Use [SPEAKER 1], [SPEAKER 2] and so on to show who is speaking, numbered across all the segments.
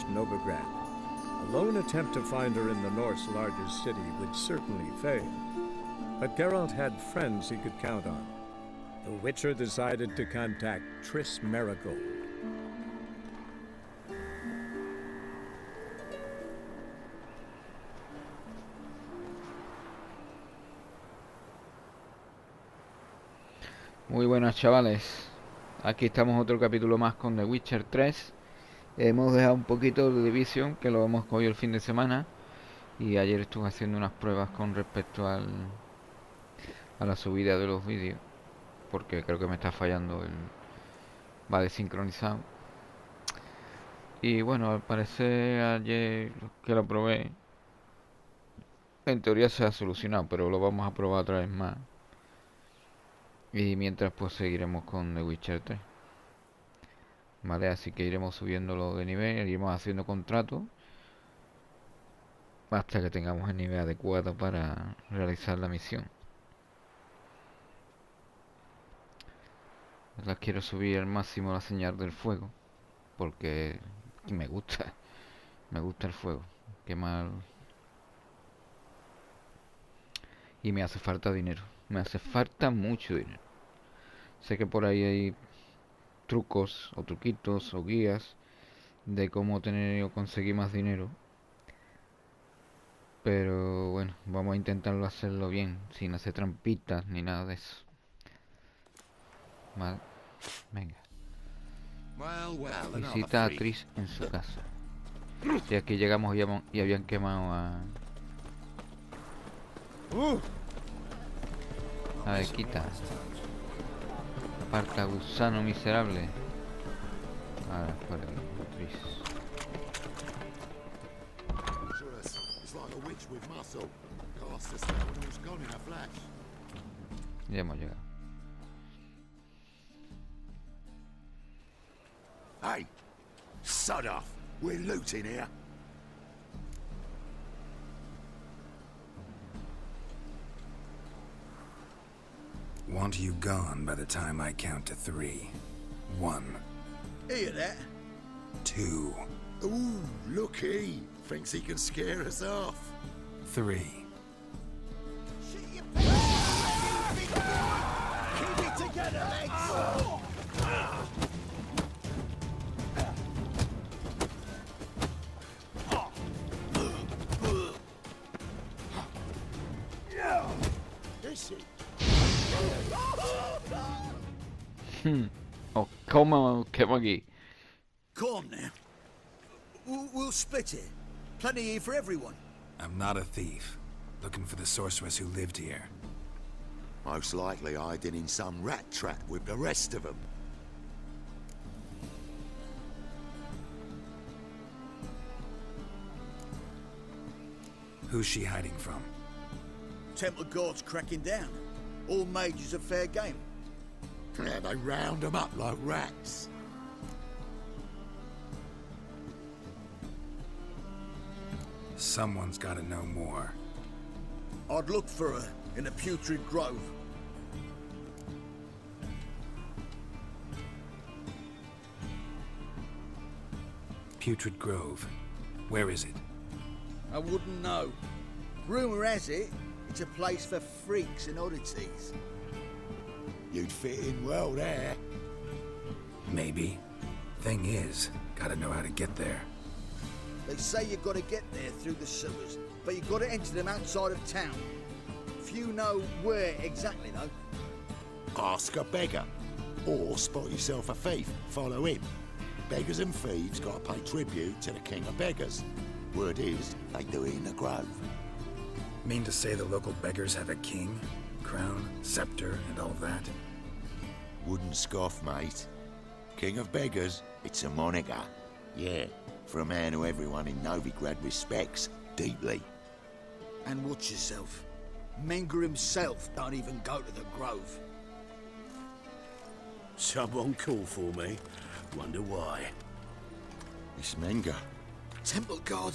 [SPEAKER 1] reached Novigrad. A lone attempt to find her in the North's largest city would certainly fail. But Geralt had friends he could count on. The Witcher decided to contact Triss Merigold.
[SPEAKER 2] Muy buenas, chavales. Aquí estamos otro capítulo más con The Witcher 3. Hemos dejado un poquito de Division, que lo hemos cogido el fin de semana. Y ayer estuve haciendo unas pruebas con respecto a la subida de los vídeos, porque creo que me está fallando va desincronizado. Y bueno, al parecer ayer que lo probé, en teoría se ha solucionado, pero lo vamos a probar otra vez más. Y mientras pues seguiremos con The Witcher 3. Vale, así que iremos subiéndolo de nivel, iremos haciendo contratos hasta que tengamos el nivel adecuado para realizar la misión. Las quiero subir al máximo la señal del fuego, porque me gusta el fuego. Quemar. Y me hace falta dinero, me hace falta mucho dinero. Sé que por ahí hay trucos o truquitos o guías de cómo tener o conseguir más dinero, pero bueno, vamos a intentarlo hacerlo bien, sin hacer trampitas ni nada de eso. Vale, venga. Visita a Triss en su casa. Y aquí llegamos y habían quemado a ver, quita. Aparta, gusano miserable. Ahora, por aquí, Triss. Ya hemos llegado.
[SPEAKER 3] Hey, sod off. We're looting here.
[SPEAKER 4] Want you gone by the time I count to 3. 1.
[SPEAKER 3] Hear that?
[SPEAKER 4] 2.
[SPEAKER 3] Ooh, looky. Thinks he can scare us off.
[SPEAKER 4] 3.
[SPEAKER 3] Keep it together, lads!
[SPEAKER 2] Oh, come aquí.
[SPEAKER 5] Calm now. We'll split it. Plenty here for everyone.
[SPEAKER 4] I'm not a thief. Looking for the sorceress who lived here.
[SPEAKER 3] Most likely hiding in some rat trap with the rest of them.
[SPEAKER 4] Who's she hiding from?
[SPEAKER 5] Temple Guard's cracking down. All mages are fair game.
[SPEAKER 3] Yeah, they round them up like rats.
[SPEAKER 4] Someone's gotta know more.
[SPEAKER 5] I'd look for her in the Putrid Grove.
[SPEAKER 4] Putrid Grove. Where is it?
[SPEAKER 5] I wouldn't know. Rumour has it, it's a place for freaks and oddities.
[SPEAKER 3] You'd fit in well there.
[SPEAKER 4] Maybe. Thing is, gotta know how to get there.
[SPEAKER 5] They say you've got to get there through the sewers, but you've got to enter them outside of town. Few know where exactly, though.
[SPEAKER 3] Ask a beggar. Or spot yourself a thief, follow him. Beggars and thieves gotta pay tribute to the king of beggars. Word is, they do it in the grove.
[SPEAKER 4] Mean to say the local beggars have a king? Crown, scepter, and all that?
[SPEAKER 3] Wouldn't scoff, mate. King of beggars, it's a moniker. Yeah, for a man who everyone in Novigrad respects deeply.
[SPEAKER 5] And watch yourself. Menger himself don't even go to the grove.
[SPEAKER 6] Someone call for me. Wonder why.
[SPEAKER 3] It's Menger.
[SPEAKER 5] Temple Guard.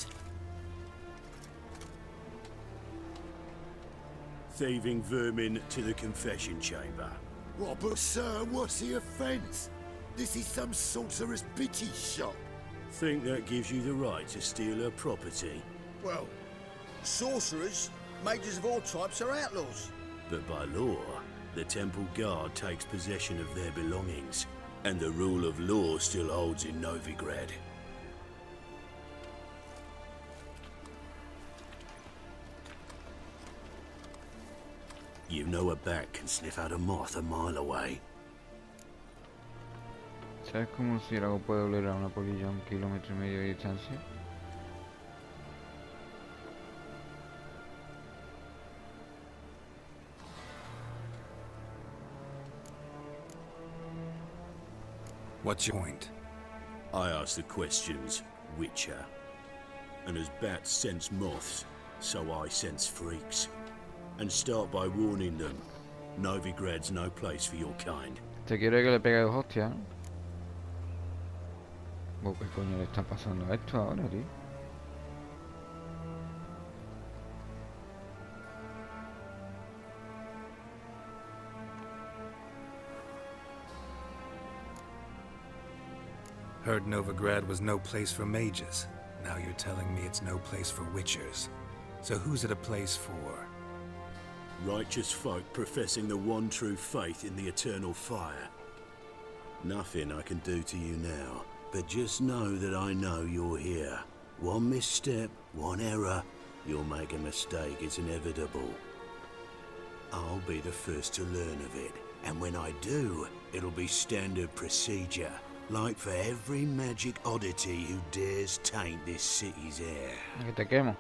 [SPEAKER 6] Thieving vermin to the confession chamber.
[SPEAKER 3] What, but sir, what's the offence? This is some sorcerer's bitchy shop.
[SPEAKER 6] Think that gives you the right to steal her property?
[SPEAKER 5] Well, sorcerers, mages of all types are outlaws.
[SPEAKER 6] But by law, the temple guard takes possession of their belongings, and the rule of law still holds in Novigrad. You know a bat can sniff out a moth a mile away.
[SPEAKER 2] ¿Sabes cómo un murciélago puede oler a una polilla a 1,5 kilómetros de distancia?
[SPEAKER 4] What's your point?
[SPEAKER 6] I ask the questions, Witcher. And as bats sense moths, so I sense freaks. And start by warning them, Novigrad's no place for your kind.
[SPEAKER 2] ¿Te quiere que le pegue 2 hostias? ¿Qué coño le está pasando a esto ahora, tío?
[SPEAKER 4] Heard Novigrad was no place for mages. Now you're telling me it's no place for witchers. So who's it a place for?
[SPEAKER 6] Righteous folk professing the one true faith in the eternal fire. Nothing I can do to you now, but just know that I know you're here. One misstep, one error, you'll make a mistake, it's inevitable. I'll be the first to learn of it, and when I do, it'll be standard procedure. Like for every magic oddity who dares taint this city's air.
[SPEAKER 2] Que te quemo.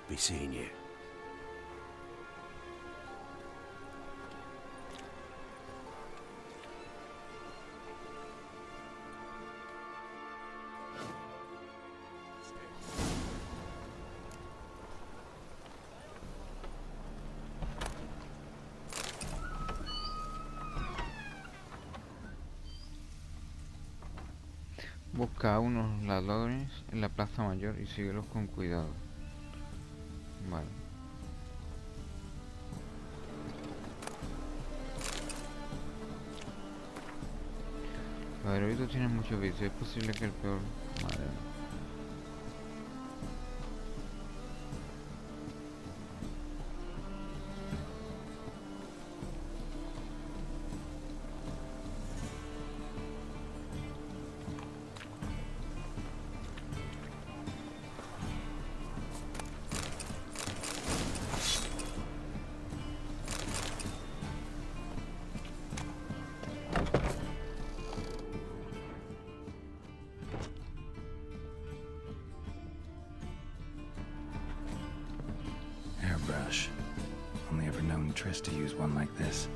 [SPEAKER 6] Be seeing you.
[SPEAKER 2] Busca a unos ladrones en la plaza mayor y síguelos con cuidado. Vale. Los eruditos tienen muchos vicios. Es posible que el peor... Madre mía.
[SPEAKER 4] Airbrush. Only ever known Triss to use one like this.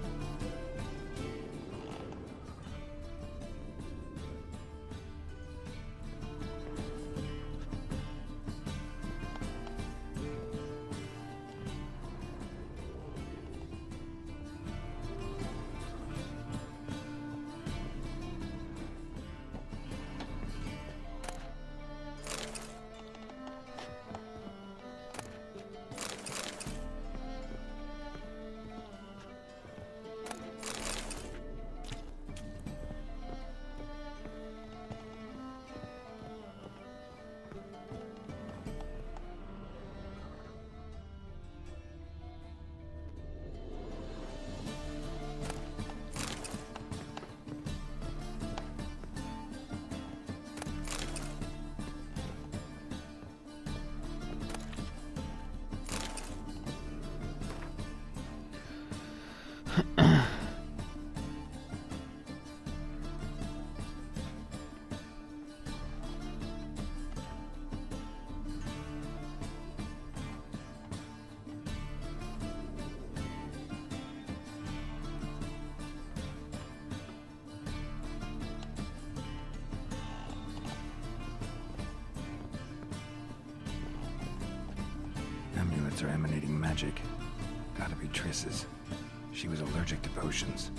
[SPEAKER 4] Amulets are emanating magic. Gotta be Triss's. She was allergic to potions.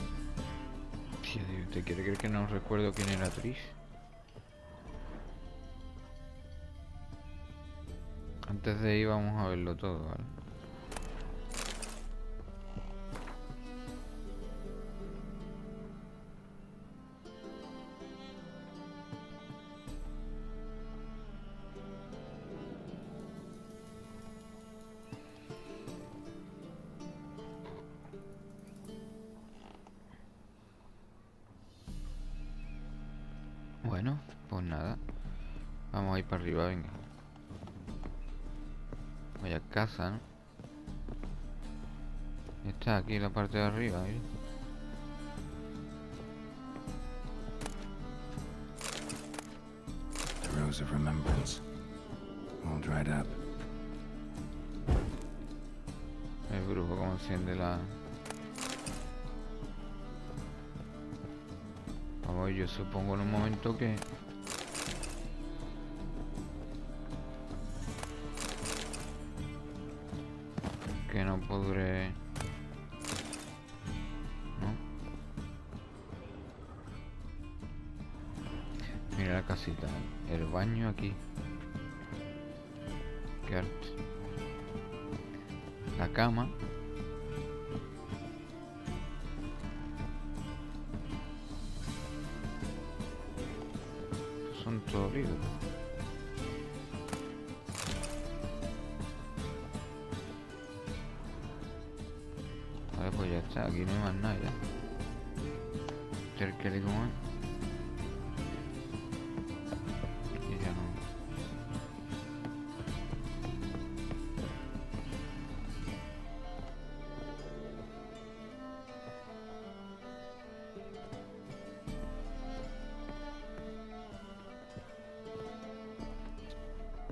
[SPEAKER 2] Tío, ¿te quiere creer que no recuerdo quién era Trish? Antes de ir vamos a verlo todo, ¿vale? Bueno, pues nada. Vamos a ir para arriba, venga. Voy a casa, ¿no? Está aquí en la parte de arriba, ¿eh?
[SPEAKER 4] The Rose of Remembrance. All dried up.
[SPEAKER 2] El brujo como enciende la... Vamos, yo supongo en un momento que... no podré... ¿no? Mira la casita, el baño aquí. Qué arte. La cama. Son todos libros. Vale, pues ya está, aquí no hay más nada ya. Cerquele como es. Y ya no.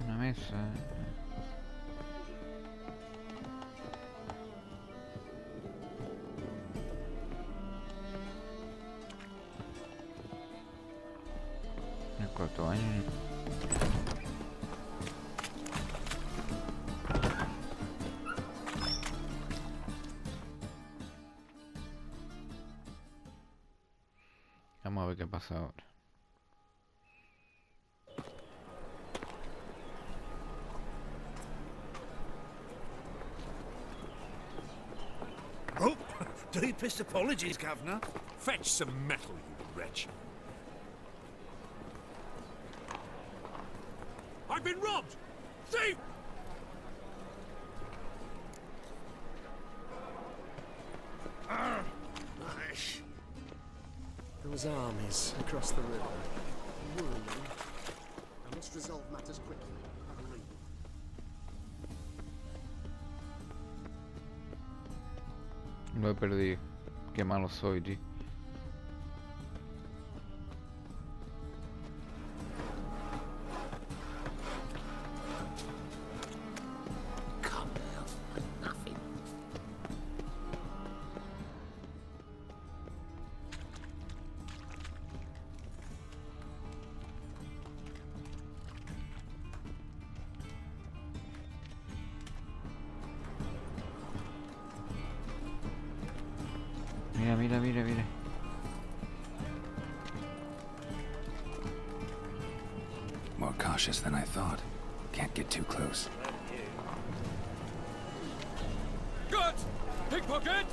[SPEAKER 2] Una mesa. El cuarto baño. Vamos a ver qué pasa ahora.
[SPEAKER 7] Oh, deepest apologies, Governor. Fetch some metal, you wretch. I've been robbed! Thief!
[SPEAKER 8] Nice. Those armies across the river. Worrying. I must resolve matters quickly. Have a leave.
[SPEAKER 2] Lo he perdido. Qué malo soy, tío.
[SPEAKER 8] Come out for nothing.
[SPEAKER 2] Mira, mira, mira, mira.
[SPEAKER 4] More cautious than I thought. Can't get too close.
[SPEAKER 7] Good! Pickpocket!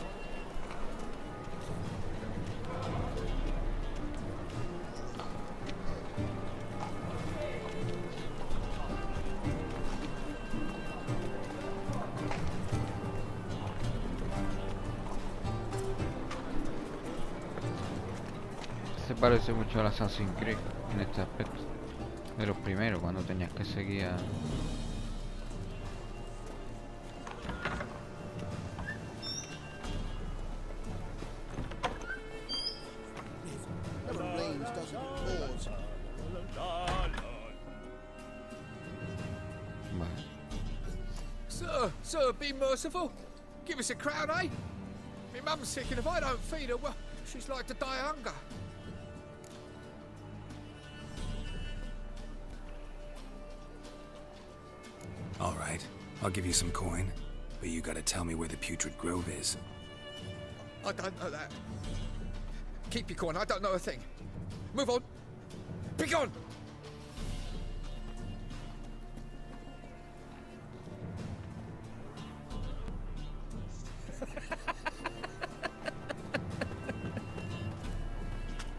[SPEAKER 2] Se parece mucho al Assassin's Creed en este aspecto. De los primeros, cuando tenías que seguir a...
[SPEAKER 5] Never rains, doesn't it? Pours.
[SPEAKER 2] Vale.
[SPEAKER 9] Sir, be merciful. Give us a crown, eh? My mum's sick, and if I don't feed her, well, she's like to die of hunger.
[SPEAKER 4] All right, I'll give you some coin, but you gotta tell me where the Putrid Grove is.
[SPEAKER 9] I don't know that. Keep your coin, I don't know a thing. Move on. Be gone!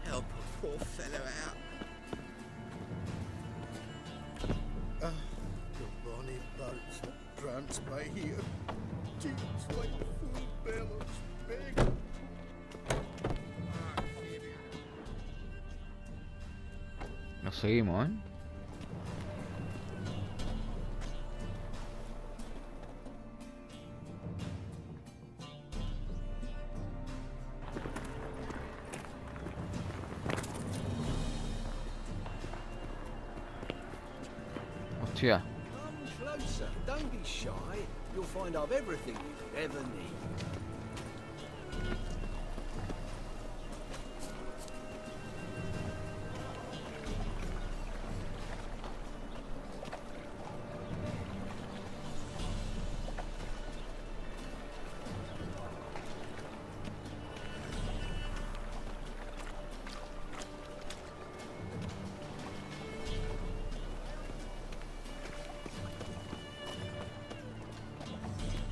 [SPEAKER 5] Help a poor fellow out. The bonny boats that prance by here. Cheeks like full bellows, big.
[SPEAKER 2] Nos seguimos, ¿eh? Hostia.
[SPEAKER 5] Come closer. Don't be shy. You'll find I've everything you could ever need.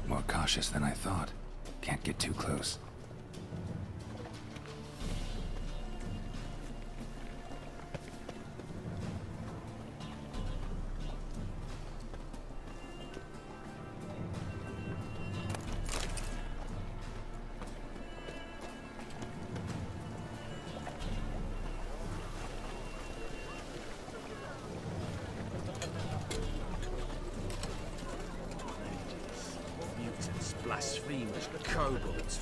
[SPEAKER 4] More cautious than I thought. Can't get too close.
[SPEAKER 7] Mutants, blasphemers, kobolds.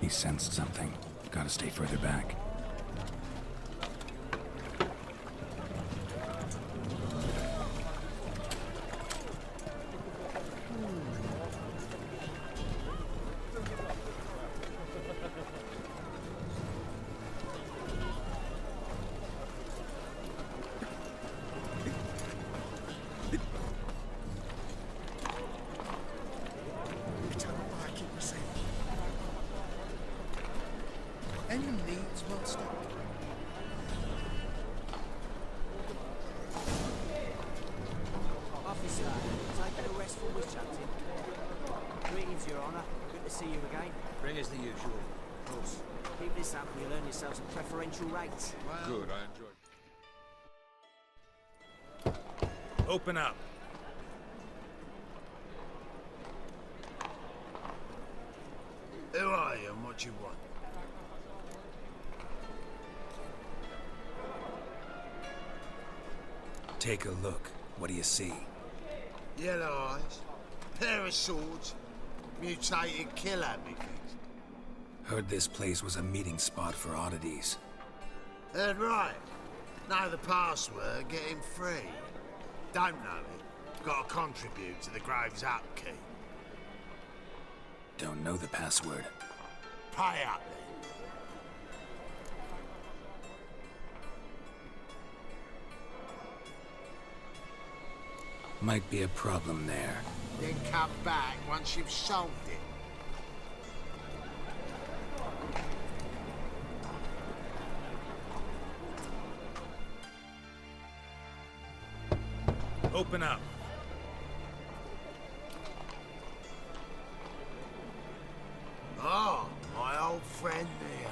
[SPEAKER 4] He sensed something. Gotta stay further back.
[SPEAKER 5] Any needs, master?
[SPEAKER 10] Officer, taking a rest from witch hunting. Greetings, Your Honour. Good to see you again.
[SPEAKER 7] Bring us the usual.
[SPEAKER 10] Of course. Keep this up and you'll earn yourself some preferential rates.
[SPEAKER 7] Good, I enjoy. Open up.
[SPEAKER 3] Who are you and what you want?
[SPEAKER 4] Take a look. What do you see?
[SPEAKER 3] Yellow eyes, pair of swords, mutated killer, methinks.
[SPEAKER 4] Heard this place was a meeting spot for oddities.
[SPEAKER 3] Heard right. Know the password, get him free. Don't know it, gotta contribute to the Grave's upkeep.
[SPEAKER 4] Don't know the password.
[SPEAKER 3] Pay up then.
[SPEAKER 4] Might be a problem there.
[SPEAKER 3] Then come back once you've solved it.
[SPEAKER 7] Open up.
[SPEAKER 3] Oh, my old friend there.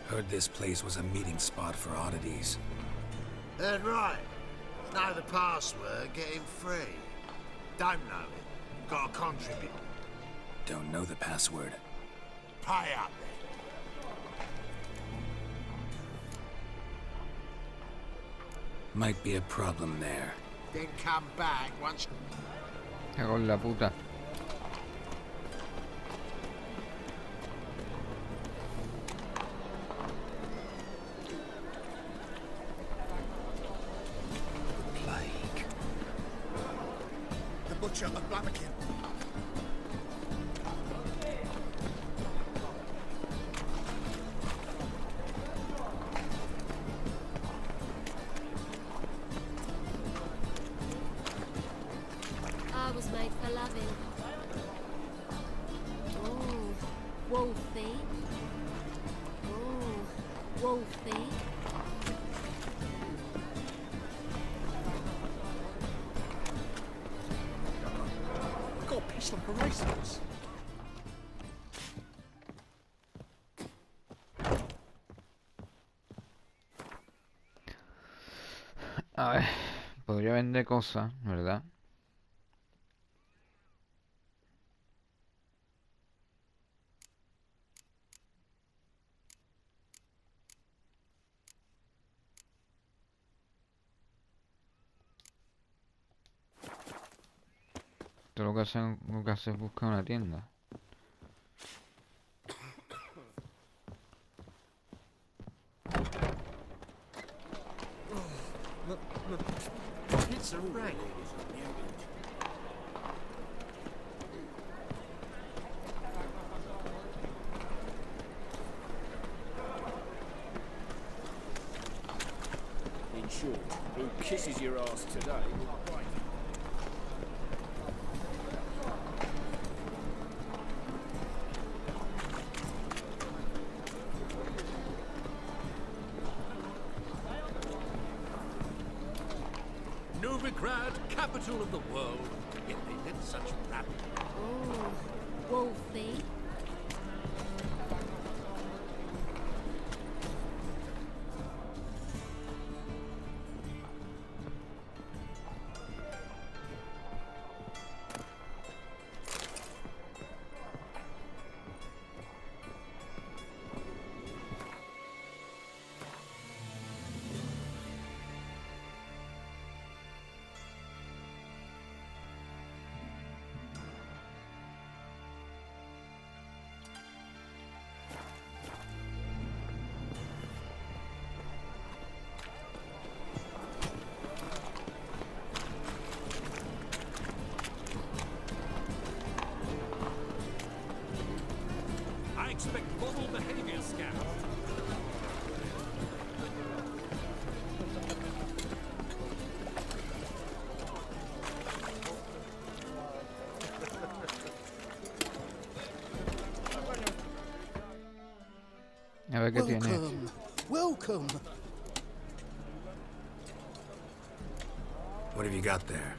[SPEAKER 4] Heard this place was a meeting spot for oddities.
[SPEAKER 3] Heard right. Know the password, get him free. Don't know it, gotta contribute.
[SPEAKER 4] Don't know the password.
[SPEAKER 3] Pay up then.
[SPEAKER 4] Might be a problem there.
[SPEAKER 3] Then come back once...
[SPEAKER 2] Cago en la puta.
[SPEAKER 4] Plague.
[SPEAKER 5] The Butcher of Blaviken.
[SPEAKER 11] I was made for loving. Oh, Wolfie. Oh, Wolfie.
[SPEAKER 5] I've got a pistol for racers.
[SPEAKER 2] A ver, podría vender cosas, ¿verdad? Esto lo que hace es buscar una tienda.
[SPEAKER 8] It's a rag.
[SPEAKER 12] In short, who kisses your ass today?
[SPEAKER 7] Novigrad, capital of the world, yet they live such rabble.
[SPEAKER 11] Oh, Wolfie.
[SPEAKER 7] I expect model behavior scan.
[SPEAKER 2] A ver qué tiene.
[SPEAKER 5] Welcome. Welcome.
[SPEAKER 4] What have you got there?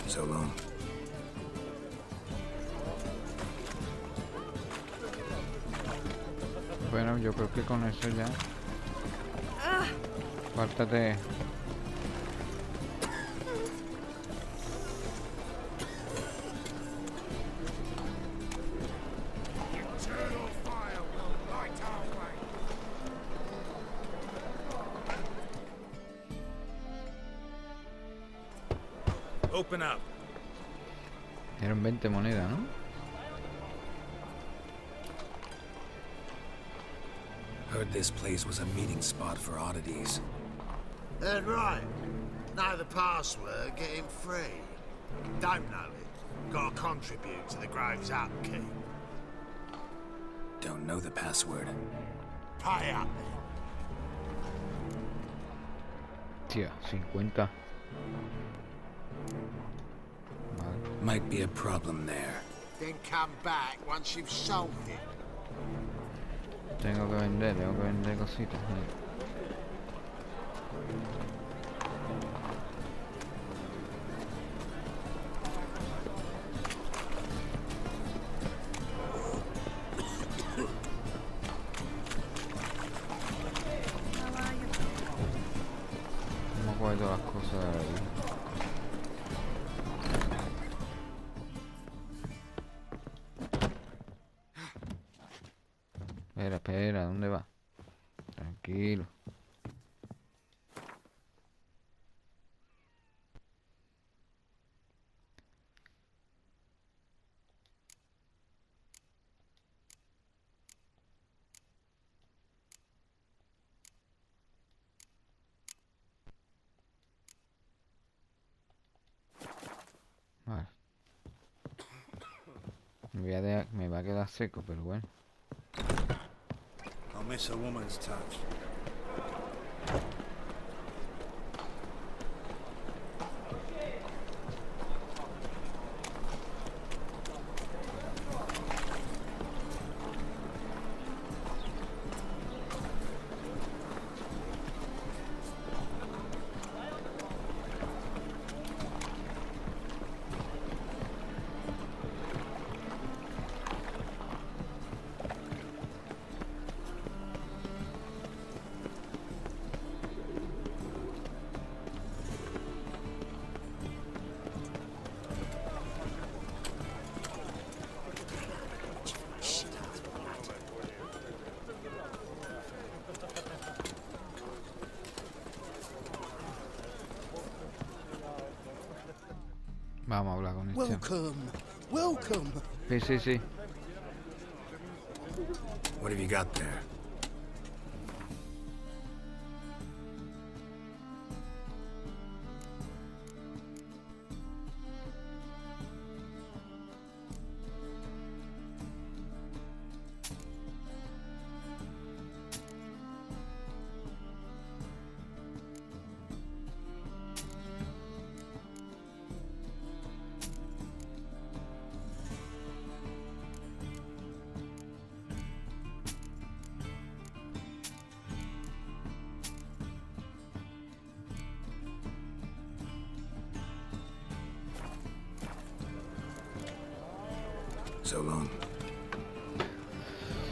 [SPEAKER 4] So long.
[SPEAKER 2] Bueno, yo creo que con eso ya. Pártate.
[SPEAKER 7] Eternal fire will light our way. Open up.
[SPEAKER 2] Eran 20 monedas, ¿no?
[SPEAKER 4] Heard this place was a meeting spot for oddities.
[SPEAKER 5] That's right. Know the password, get him free. Don't know it. Gotta contribute to the Grove's upkeep.
[SPEAKER 4] Don't know the password.
[SPEAKER 5] Pay up then.
[SPEAKER 2] Tía, 50. Vale.
[SPEAKER 4] Might be a problem there.
[SPEAKER 5] Then come back once you've sold it.
[SPEAKER 2] Tengo que vender cositas. Vamos a coger todas las cosas de ahí. Espera, ¿dónde va? Tranquilo. Vale. Me va a quedar seco, pero bueno.
[SPEAKER 7] I'll miss a woman's touch.
[SPEAKER 2] Vamos a hablar con este.
[SPEAKER 8] Welcome, welcome.
[SPEAKER 2] Sí.
[SPEAKER 4] What have you got there? So long.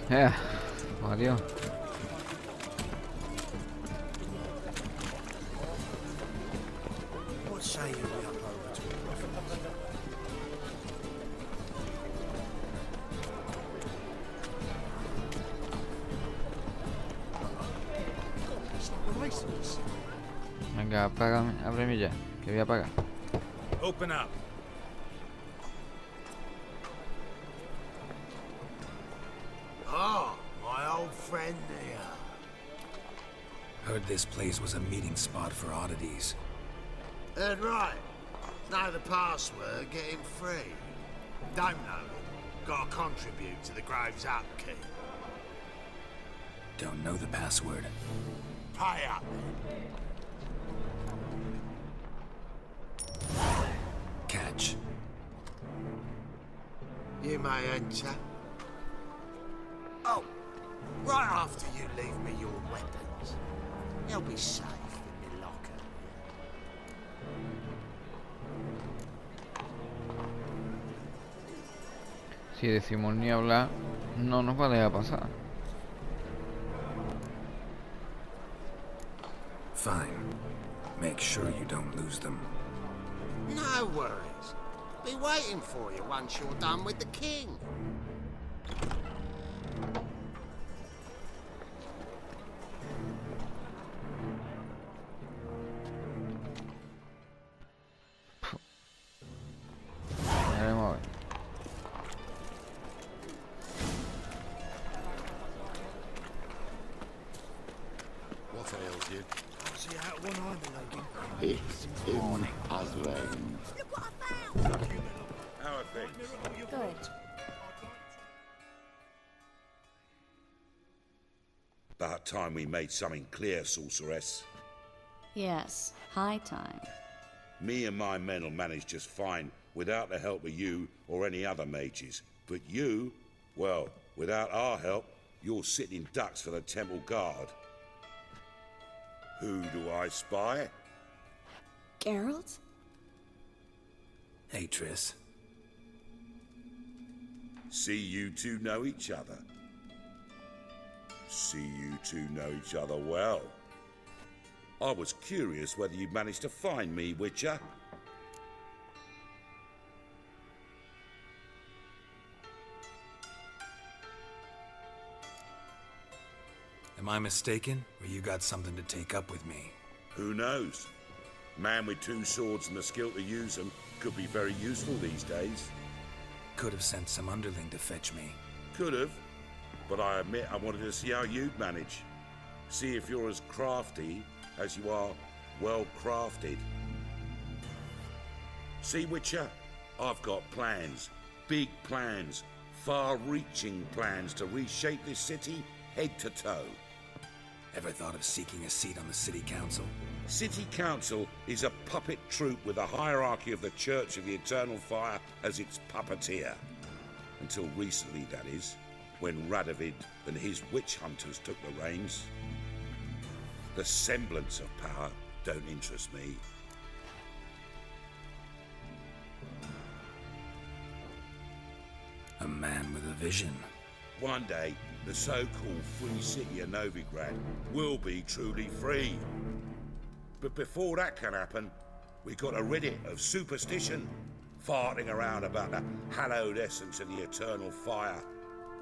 [SPEAKER 2] Adiós.
[SPEAKER 5] What say you we up over to the prophets?
[SPEAKER 2] Venga, apágame, ábreme ya, que voy a apagar.
[SPEAKER 7] Open up.
[SPEAKER 5] Ah, my old friend here.
[SPEAKER 4] Heard this place was a meeting spot for oddities.
[SPEAKER 5] Heard right. Know the password, get him free. Don't know it. Gotta contribute to the Grave's upkeep.
[SPEAKER 4] Don't know the password.
[SPEAKER 5] Pay up.
[SPEAKER 4] Catch.
[SPEAKER 5] You may enter. Oh, right after you leave me your weapons. They'll be safe in my locker.
[SPEAKER 2] Si decimos ni hablar, no nos va a dejar pasar.
[SPEAKER 4] Fine. Make sure you don't lose them.
[SPEAKER 5] No worries. Be waiting for you once you're done with the king.
[SPEAKER 2] Veremos a ver.
[SPEAKER 3] What ails you?
[SPEAKER 7] See out one eye, my lady.
[SPEAKER 3] It's him as well.
[SPEAKER 11] Look what I found!
[SPEAKER 3] How are things?
[SPEAKER 11] Good.
[SPEAKER 13] About time we made something clear, sorceress.
[SPEAKER 14] Yes, high time.
[SPEAKER 13] Me and my men will manage just fine without the help of you or any other mages. But you, well, without our help, you're sitting ducks for the temple guard. Who do I spy?
[SPEAKER 14] Geralt?
[SPEAKER 4] Hey, Triss.
[SPEAKER 13] See you two know each other. See you two know each other well. I was curious whether you'd managed to find me, Witcher.
[SPEAKER 4] Am I mistaken, or you got something to take up with me?
[SPEAKER 13] Who knows? Man with two swords and the skill to use them could be very useful these days.
[SPEAKER 4] Could have sent some underling to fetch me.
[SPEAKER 13] Could have, but I admit I wanted to see how you'd manage. See if you're as crafty as you are well crafted. See, Witcher, I've got plans. big plans, far-reaching plans to reshape this city head to toe.
[SPEAKER 4] Ever thought of seeking a seat on the city council?
[SPEAKER 13] City Council is a puppet troupe with a hierarchy of the Church of the Eternal Fire as its puppeteer. Until recently, that is, when Radovid and his witch hunters took the reins. The semblance of power don't interest me.
[SPEAKER 4] A man with a vision.
[SPEAKER 13] One day, the so-called free city of Novigrad will be truly free. But before that can happen, we got to rid it of superstition, farting around about the hallowed essence of the eternal fire.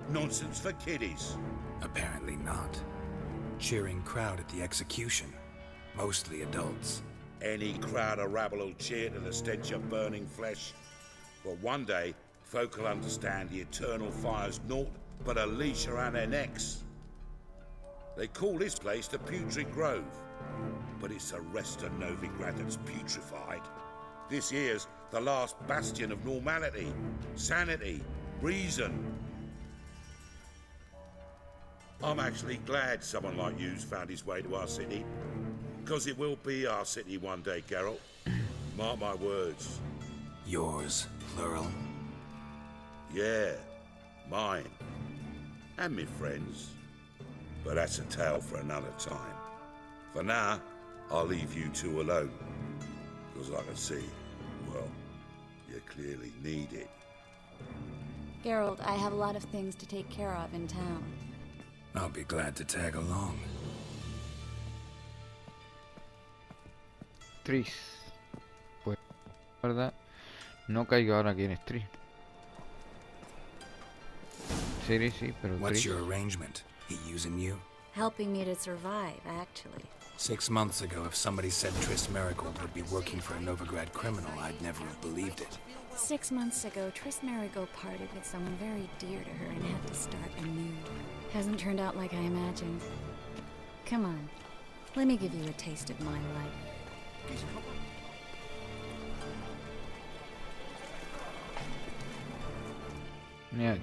[SPEAKER 13] Nonsense for kiddies.
[SPEAKER 4] Apparently not. Cheering crowd at the execution. Mostly adults.
[SPEAKER 13] Any crowd of rabble will cheer to the stench of burning flesh. But one day, folk will understand the eternal fire's naught but a leash around their necks. They call this place the Putrid Grove, but it's the rest of Novigrad that's putrefied. This here's the last bastion of normality, sanity, reason. I'm actually glad someone like you's found his way to our city, because it will be our city one day, Geralt. Mark my words.
[SPEAKER 4] Yours, plural?
[SPEAKER 13] Yeah, mine. And me friends. But that's a tale for another time. For now, I'll leave you two alone. Because I can see, well, you clearly need it.
[SPEAKER 14] Geralt, I have a lot of things to take care of in town.
[SPEAKER 4] I'll be glad to tag along.
[SPEAKER 2] Tris. Pues, ¿verdad? No caigo ahora aquí en Tris. Sí, pero
[SPEAKER 4] What's
[SPEAKER 2] Tris.
[SPEAKER 4] your arrangement? He using you?
[SPEAKER 14] Helping me to survive, actually.
[SPEAKER 4] 6 months ago, if somebody said Triss Marigold would be working for a Novigrad criminal, I'd never have believed it.
[SPEAKER 14] 6 months ago, Triss Marigold parted with someone very dear to her and had to start anew. Hasn't turned out like I imagined. Come on, let me give you a taste of my life.
[SPEAKER 2] Miach.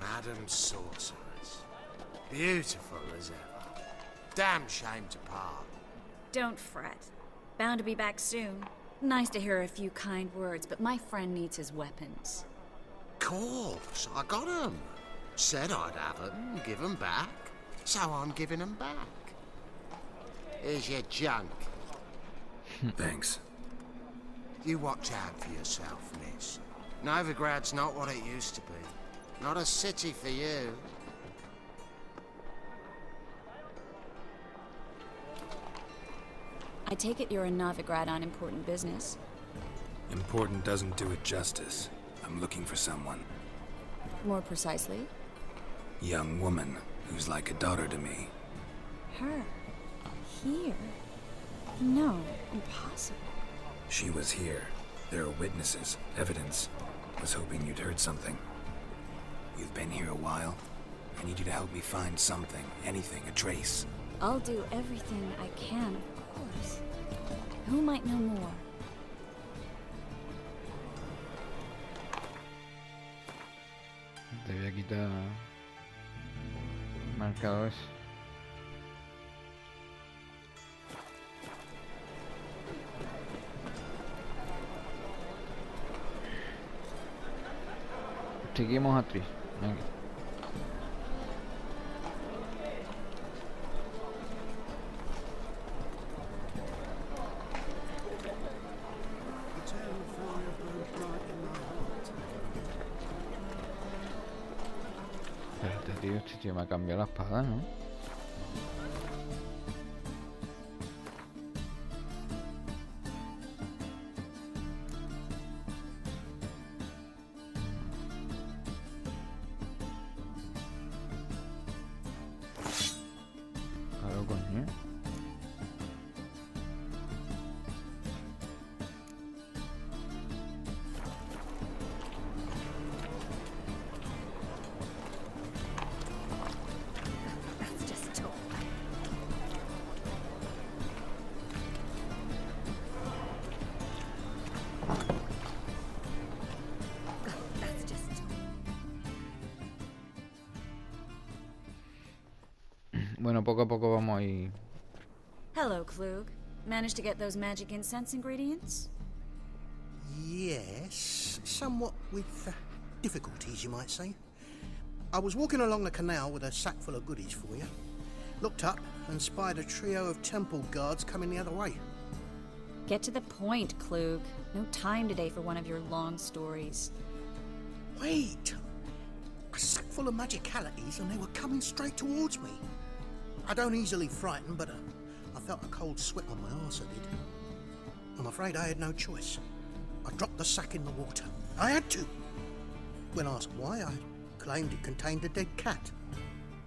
[SPEAKER 5] Madam Sorceress. Beautiful as ever. Damn shame to part.
[SPEAKER 14] Don't fret. Bound to be back soon. Nice to hear a few kind words, but my friend needs his weapons.
[SPEAKER 5] Course, I got 'em. Said I'd have 'em, give 'em back. So I'm giving 'em back. Here's your junk.
[SPEAKER 4] Thanks.
[SPEAKER 5] You watch out for yourself, miss. Novigrad's not what it used to be. Not a city for you.
[SPEAKER 14] I take it you're in Novigrad on important business.
[SPEAKER 4] Important doesn't do it justice. I'm looking for someone.
[SPEAKER 14] More precisely?
[SPEAKER 4] Young woman who's like a daughter to me.
[SPEAKER 14] Her? Here? No, impossible.
[SPEAKER 4] She was here. There are witnesses, evidence. Was hoping you'd heard something. You've been here a while. I need you to help me find something, anything, a trace.
[SPEAKER 14] I'll do everything I can, of course. Who might know more?
[SPEAKER 2] Te voy a quitar marcadores. Seguimos a Tris. Venga. Espérate, tío, este tío me ha cambiado la espada, ¿no? Claro, coño. bueno, poco a poco vamos a ir.
[SPEAKER 14] Hello, Klug. Managed to get those magic incense ingredients?
[SPEAKER 8] Yes, somewhat with difficulties, you might say. I was walking along the canal with a sack full of goodies for you. Looked up and spied a trio of temple guards coming the other way.
[SPEAKER 14] Get to the point, Klug. No time today for one of your long stories.
[SPEAKER 8] Wait! A sack full of magicalities and they were coming straight towards me. I don't easily frighten, but I felt a cold sweat on my arse, I did. I'm afraid I had no choice. I dropped the sack in the water. I had to. When asked why, I claimed it contained a dead cat.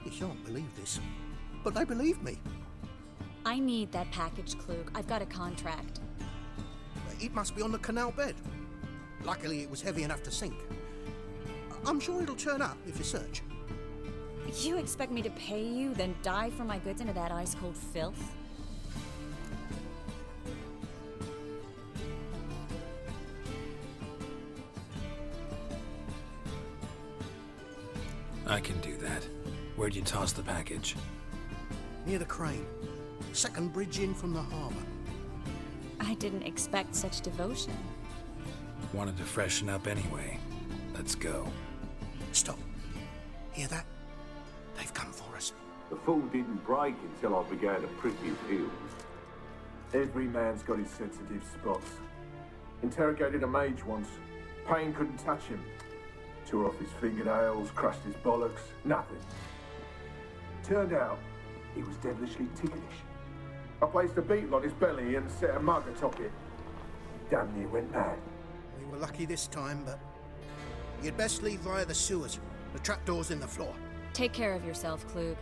[SPEAKER 8] You shan't believe this, but they believed me.
[SPEAKER 14] I need that package, Klug. I've got a contract.
[SPEAKER 8] It must be on the canal bed. Luckily, it was heavy enough to sink. I'm sure it'll turn up if you search.
[SPEAKER 14] You expect me to pay you, then dive for my goods into that ice-cold filth?
[SPEAKER 4] I can do that. Where'd you toss the package?
[SPEAKER 8] Near the crane. Second bridge in from the harbour.
[SPEAKER 14] I didn't expect such devotion.
[SPEAKER 4] Wanted to freshen up anyway. Let's go.
[SPEAKER 8] Stop. Hear that? They've come for us.
[SPEAKER 15] The fall didn't break until I began to prick his heels. Every man's got his sensitive spots. Interrogated a mage once. Pain couldn't touch him. Tore off his fingernails, crushed his bollocks, nothing. Turned out, he was devilishly ticklish. I placed a beetle on his belly and set a mug atop it. Damn near went mad.
[SPEAKER 8] We were lucky this time, but you'd best leave via the sewers. The trapdoor's in the floor.
[SPEAKER 14] Take care of yourself, Klug.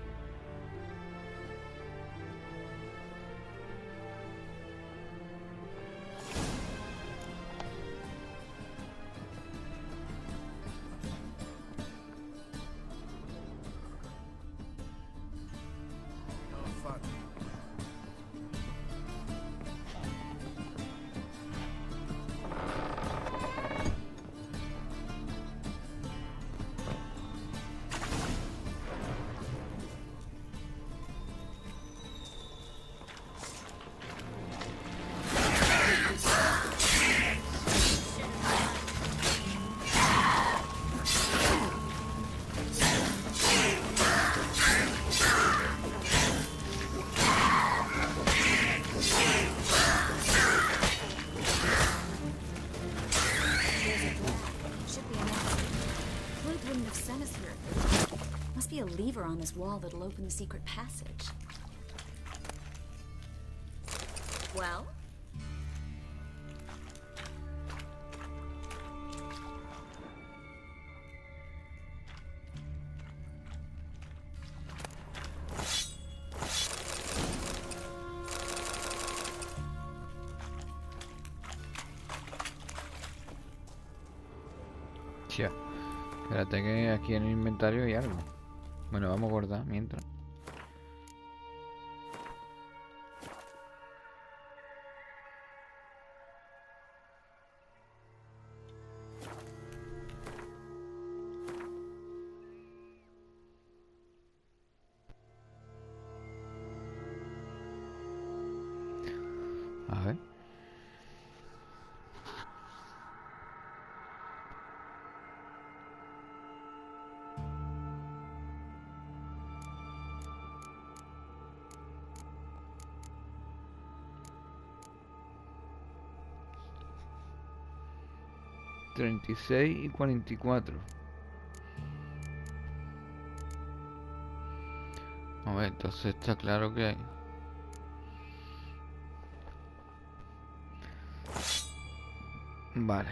[SPEAKER 14] A lever on this wall that'll open the secret passage. Well?
[SPEAKER 2] Tía, espérate que aquí en el inventario hay algo. Bueno, vamos a guardar mientras. A ver. $36 y 44. A ver, entonces está claro que hay. Vale.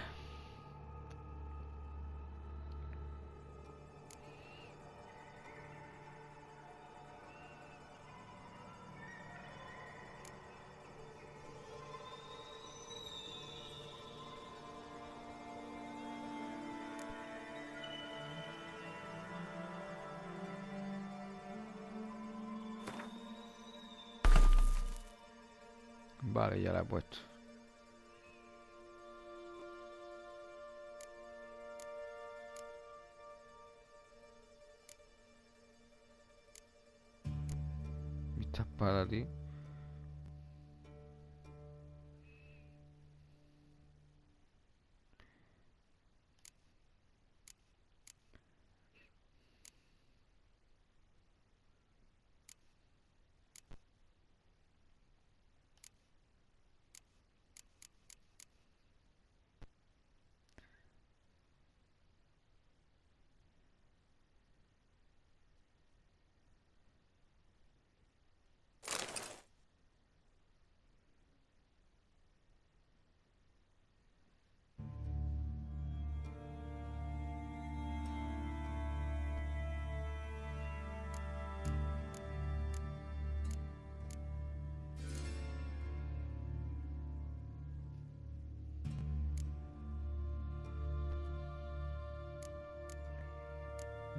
[SPEAKER 2] Vale, ya la he puesto. espada, tío.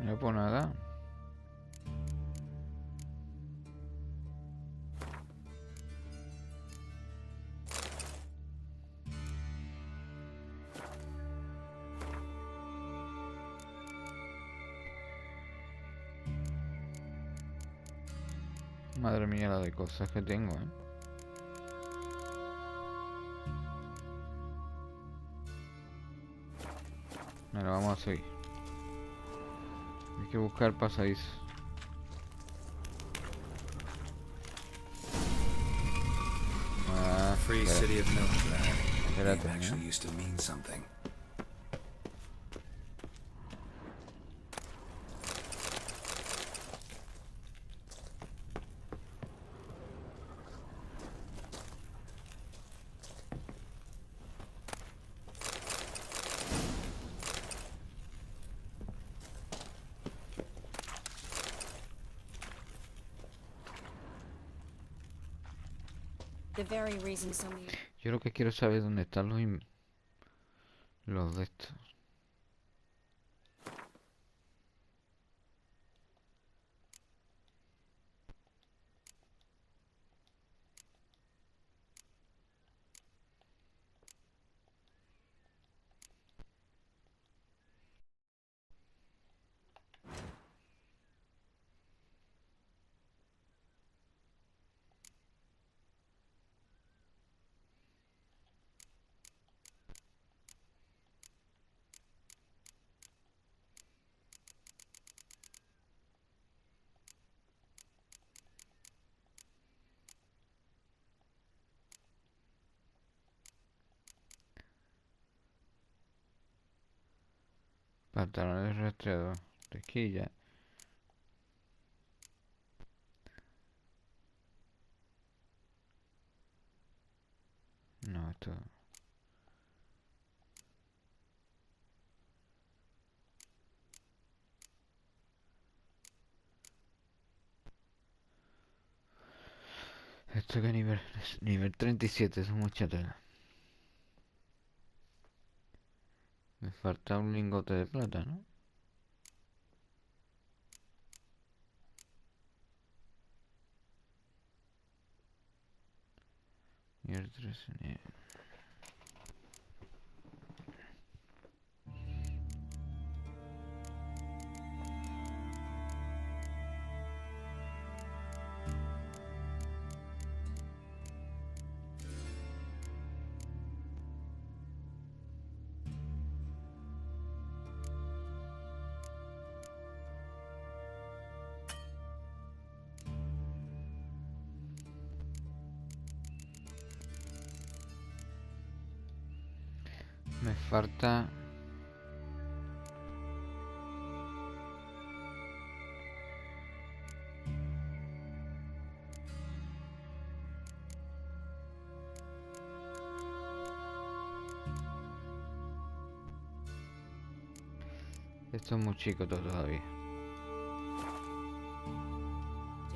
[SPEAKER 2] No por nada. Madre mía, la de cosas que tengo, ¿eh? Bueno, vamos a seguir. Hay que buscar pasadizo. Ah,
[SPEAKER 4] Free
[SPEAKER 2] espera.
[SPEAKER 4] city of Novigrad.
[SPEAKER 2] Espérate,
[SPEAKER 4] Name actually
[SPEAKER 2] ¿eh?
[SPEAKER 4] used to mean something.
[SPEAKER 14] The very reason so many...
[SPEAKER 2] Yo lo que quiero saber es dónde están los de estos. Pantalones rastreados, tequilla. No, esto. Esto que nivel 37, es mucha tela. Me falta un lingote de plata, ¿no? Nivel 13, me falta. Esto es muy chico todavía.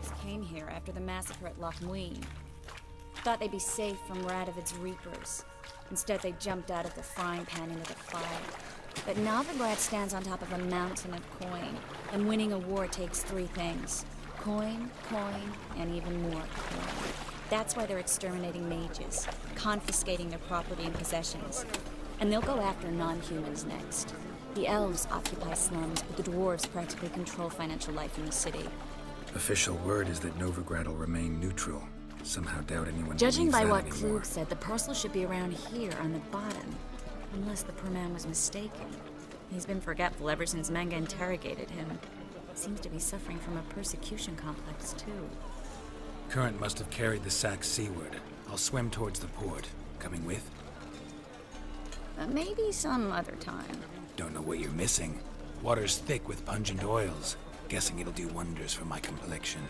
[SPEAKER 14] just came here after the massacre at Loch Muin. Thought they'd be safe from Radovid's reapers. Instead, they jumped out of the frying pan into the fire. But Novigrad stands on top of a mountain of coin, and winning a war takes three things. Coin, and even more coin. That's why they're exterminating mages, confiscating their property and possessions. And they'll go after non-humans next. The elves occupy slums, but the dwarves practically control financial life in the city.
[SPEAKER 4] Official word is that Novigrad will remain neutral. Somehow doubt anyone
[SPEAKER 14] Judging
[SPEAKER 4] believes
[SPEAKER 14] by
[SPEAKER 4] that
[SPEAKER 14] what
[SPEAKER 4] anymore.
[SPEAKER 14] Klug said, the parcel should be around here on the bottom. Unless the poor man was mistaken. He's been forgetful ever since Manga interrogated him. Seems to be suffering from a persecution complex, too.
[SPEAKER 4] Current must have carried the sack seaward. I'll swim towards the port. Coming with?
[SPEAKER 14] Maybe some other time.
[SPEAKER 4] Don't know what you're missing. Water's thick with pungent oils. Guessing it'll do wonders for my complexion.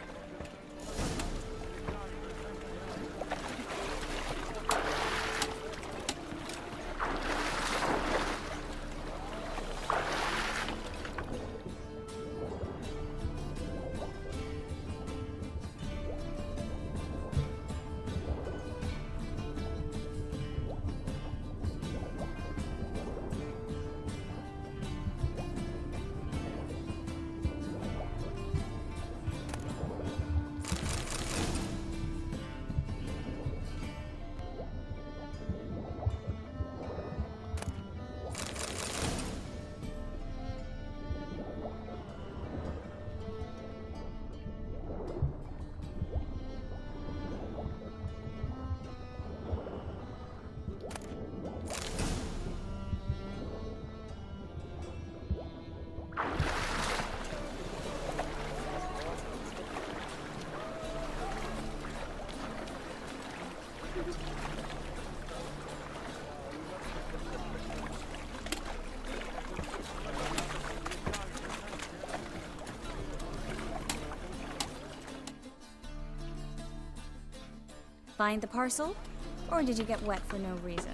[SPEAKER 14] Find the parcel? Or did you get wet for no reason?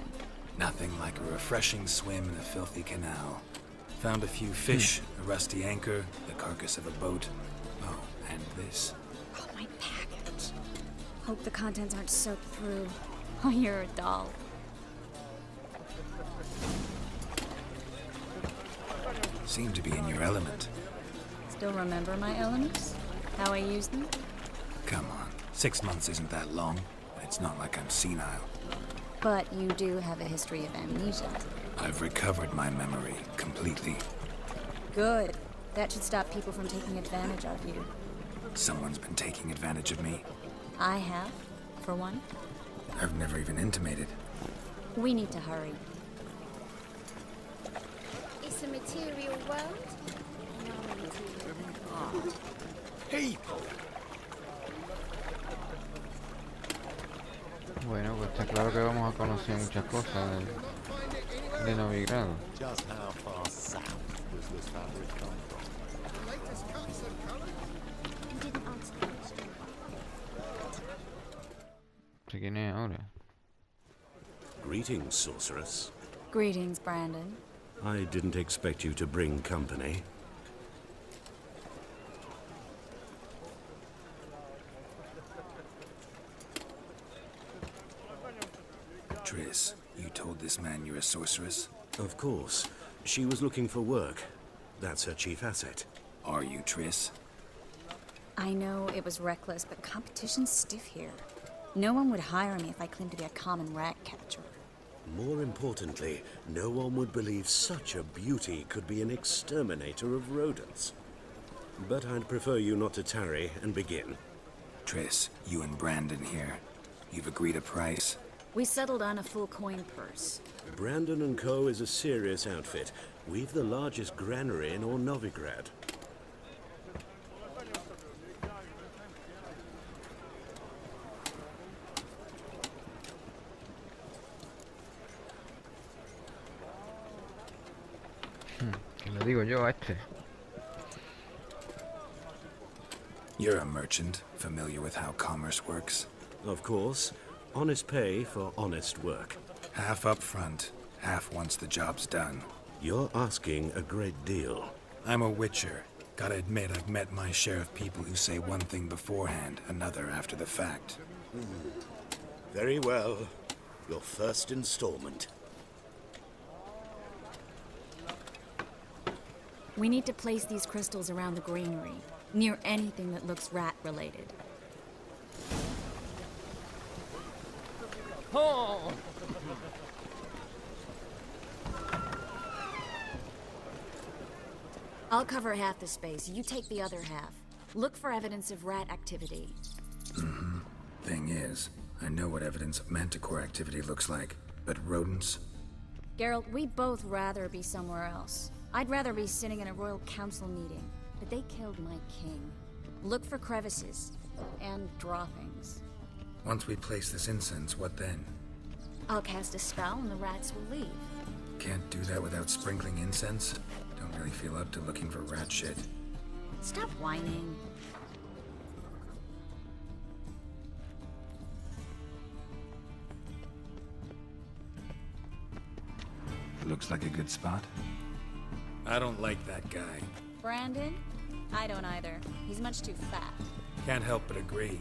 [SPEAKER 4] Nothing like a refreshing swim in a filthy canal. Found a few fish, a rusty anchor, the carcass of a boat. Oh, and this.
[SPEAKER 14] Oh, my package. Hope the contents aren't soaked through. Oh, you're a doll.
[SPEAKER 4] Seem to be in your element.
[SPEAKER 14] Still remember my elements? How I use them?
[SPEAKER 4] Come on, 6 months isn't that long. It's not like I'm senile.
[SPEAKER 14] But you do have a history of amnesia.
[SPEAKER 4] I've recovered my memory completely.
[SPEAKER 14] Good. That should stop people from taking advantage of you.
[SPEAKER 4] Someone's been taking advantage of me.
[SPEAKER 14] I have, for one.
[SPEAKER 4] I've never even intimated.
[SPEAKER 14] We need to hurry.
[SPEAKER 11] It's a material world.
[SPEAKER 7] People!
[SPEAKER 2] Bueno, pues está claro que vamos a conocer muchas cosas de Novigrado.
[SPEAKER 3] Just how far south does this fabric come from?
[SPEAKER 11] You didn't answer the question.
[SPEAKER 2] ¿De quién es ahora?
[SPEAKER 6] Greetings, sorceress.
[SPEAKER 14] Greetings, Brandon.
[SPEAKER 6] I didn't expect you to bring company.
[SPEAKER 4] Triss, you told this man you're a sorceress?
[SPEAKER 6] Of course. She was looking for work. That's her chief asset.
[SPEAKER 4] Are you, Triss?
[SPEAKER 14] I know it was reckless, but competition's stiff here. No one would hire me if I claimed to be a common rat catcher.
[SPEAKER 6] More importantly, no one would believe such a beauty could be an exterminator of rodents. But I'd prefer you not to tarry and begin.
[SPEAKER 4] Triss, you and Brandon here. You've agreed a price?
[SPEAKER 14] We settled on a full coin purse.
[SPEAKER 6] Brandon & Co. is a serious outfit. We've the largest granary in all Novigrad.
[SPEAKER 2] Que le digo yo a este.
[SPEAKER 4] You're a merchant, familiar with how commerce works?
[SPEAKER 6] Of course. Honest pay for honest work.
[SPEAKER 4] Half up front, half once the job's done.
[SPEAKER 6] You're asking a great deal.
[SPEAKER 4] I'm a witcher. Gotta admit, I've met my share of people who say one thing beforehand, another after the fact.
[SPEAKER 6] Very well. Your first installment.
[SPEAKER 14] We need to place these crystals around the granary, near anything that looks rat-related.
[SPEAKER 10] Oh!
[SPEAKER 14] I'll cover half the space. You take the other half. Look for evidence of rat activity.
[SPEAKER 4] Thing is, I know what evidence of manticore activity looks like, but rodents?
[SPEAKER 14] Geralt, we'd both rather be somewhere else. I'd rather be sitting in a royal council meeting, but they killed my king. Look for crevices and droppings.
[SPEAKER 4] Once we place this incense, what then?
[SPEAKER 14] I'll cast a spell and the rats will leave.
[SPEAKER 4] Can't do that without sprinkling incense? Don't really feel up to looking for rat shit.
[SPEAKER 14] Stop whining.
[SPEAKER 4] Looks like a good spot. I don't like that guy.
[SPEAKER 14] Brandon? I don't either. He's much too fat.
[SPEAKER 4] Can't help but agree.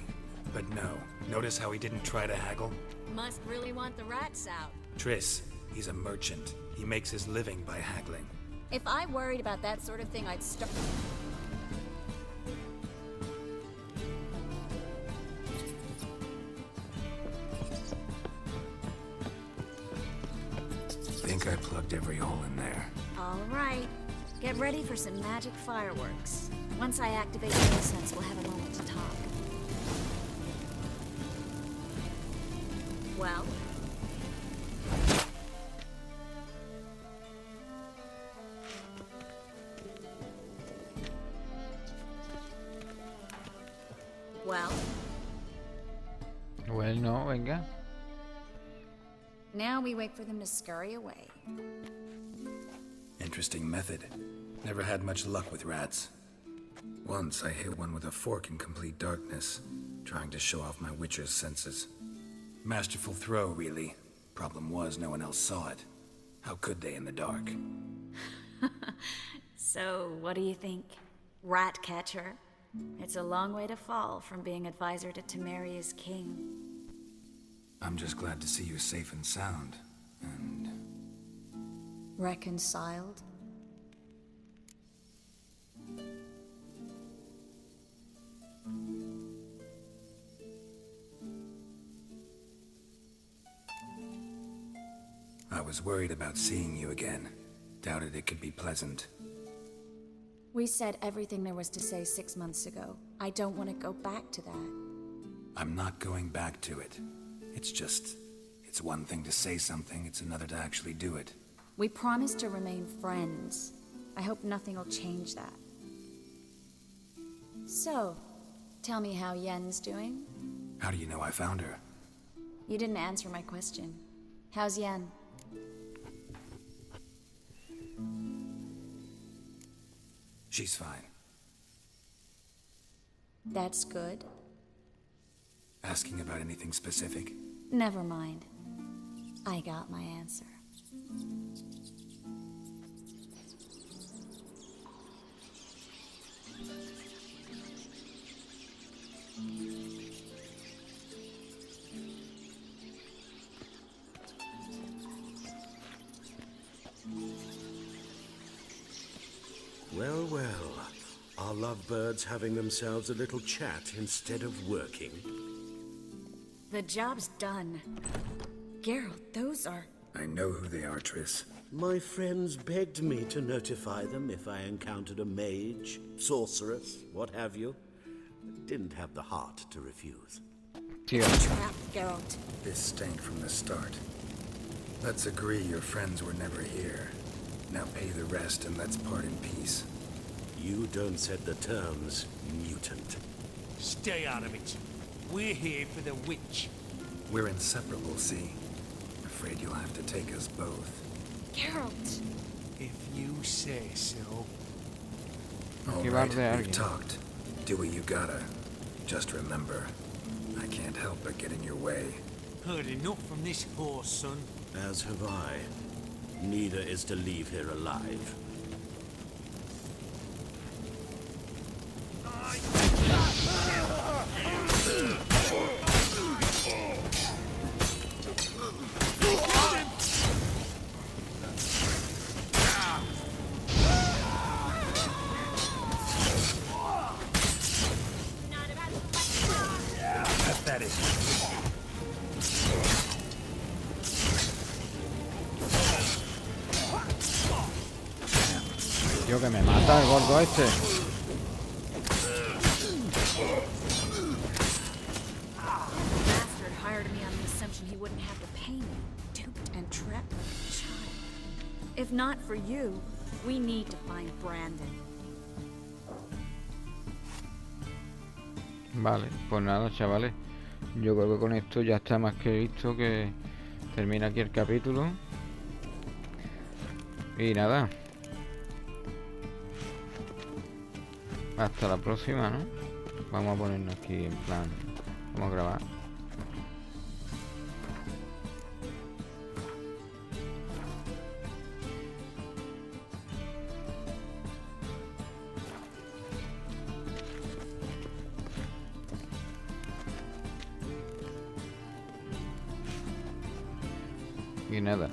[SPEAKER 4] But no, notice how he didn't try to haggle?
[SPEAKER 14] Must really want the rats out.
[SPEAKER 4] Triss, he's a merchant. He makes his living by haggling.
[SPEAKER 14] If I worried about that sort of thing, I'd start...
[SPEAKER 4] Think I plugged every hole in there.
[SPEAKER 14] All right. Get ready for some magic fireworks. Once I activate the incense, we'll have a moment to talk. Well? Well?
[SPEAKER 2] Well, no, venga.
[SPEAKER 14] Now we wait for them to scurry away.
[SPEAKER 4] Interesting method. Never had much luck with rats. Once I hit one with a fork in complete darkness, trying to show off my witcher's senses. Masterful throw, really. Problem was, no one else saw it. How could they in the dark?
[SPEAKER 14] So, what do you think? Rat catcher? It's a long way to fall from being advisor to Temeria's king.
[SPEAKER 4] I'm just glad to see you safe and sound, and...
[SPEAKER 14] Reconciled?
[SPEAKER 4] I was worried about seeing you again. Doubted it could be pleasant.
[SPEAKER 14] We said everything there was to say 6 months ago. I don't want to go back to that.
[SPEAKER 4] I'm not going back to it. It's just... it's one thing to say something, it's another to actually do it.
[SPEAKER 14] We promised to remain friends. I hope nothing will change that. So, tell me how Yen's doing?
[SPEAKER 4] How do you know I found her?
[SPEAKER 14] You didn't answer my question. How's Yen?
[SPEAKER 4] She's fine.
[SPEAKER 14] That's good.
[SPEAKER 4] Asking about anything specific?
[SPEAKER 14] Never mind. I got my answer.
[SPEAKER 6] Well, well. Are lovebirds having themselves a little chat instead of working?
[SPEAKER 14] The job's done. Geralt, those are...
[SPEAKER 4] I know who they are, Triss.
[SPEAKER 6] My friends begged me to notify them if I encountered a mage, sorceress, what have you. Didn't have the heart to refuse.
[SPEAKER 14] Trap, Geralt.
[SPEAKER 4] This stank from the start. Let's agree your friends were never here. Now pay the rest and let's part in peace.
[SPEAKER 6] You don't set the terms, mutant.
[SPEAKER 7] Stay out of it. We're here for the witch.
[SPEAKER 4] We're inseparable, see? Afraid you'll have to take us both.
[SPEAKER 14] Geralt!
[SPEAKER 7] If you say so.
[SPEAKER 4] All right, we've talked. Do what you gotta. Just remember, I can't help but get in your way.
[SPEAKER 7] Heard enough from this horse, son.
[SPEAKER 6] As have I. Neither is to leave here alive.
[SPEAKER 2] Tío, que me mata el gordo este.
[SPEAKER 14] Amy, duped and trapped like a child. If not for you, we need to find Brandon.
[SPEAKER 2] Vale, pues nada, chavales. Yo creo que con esto ya está más que visto, que termina aquí el capítulo. Y nada. Hasta la próxima, ¿no? Vamos a ponernos aquí en plan... Vamos a grabar. Y nada.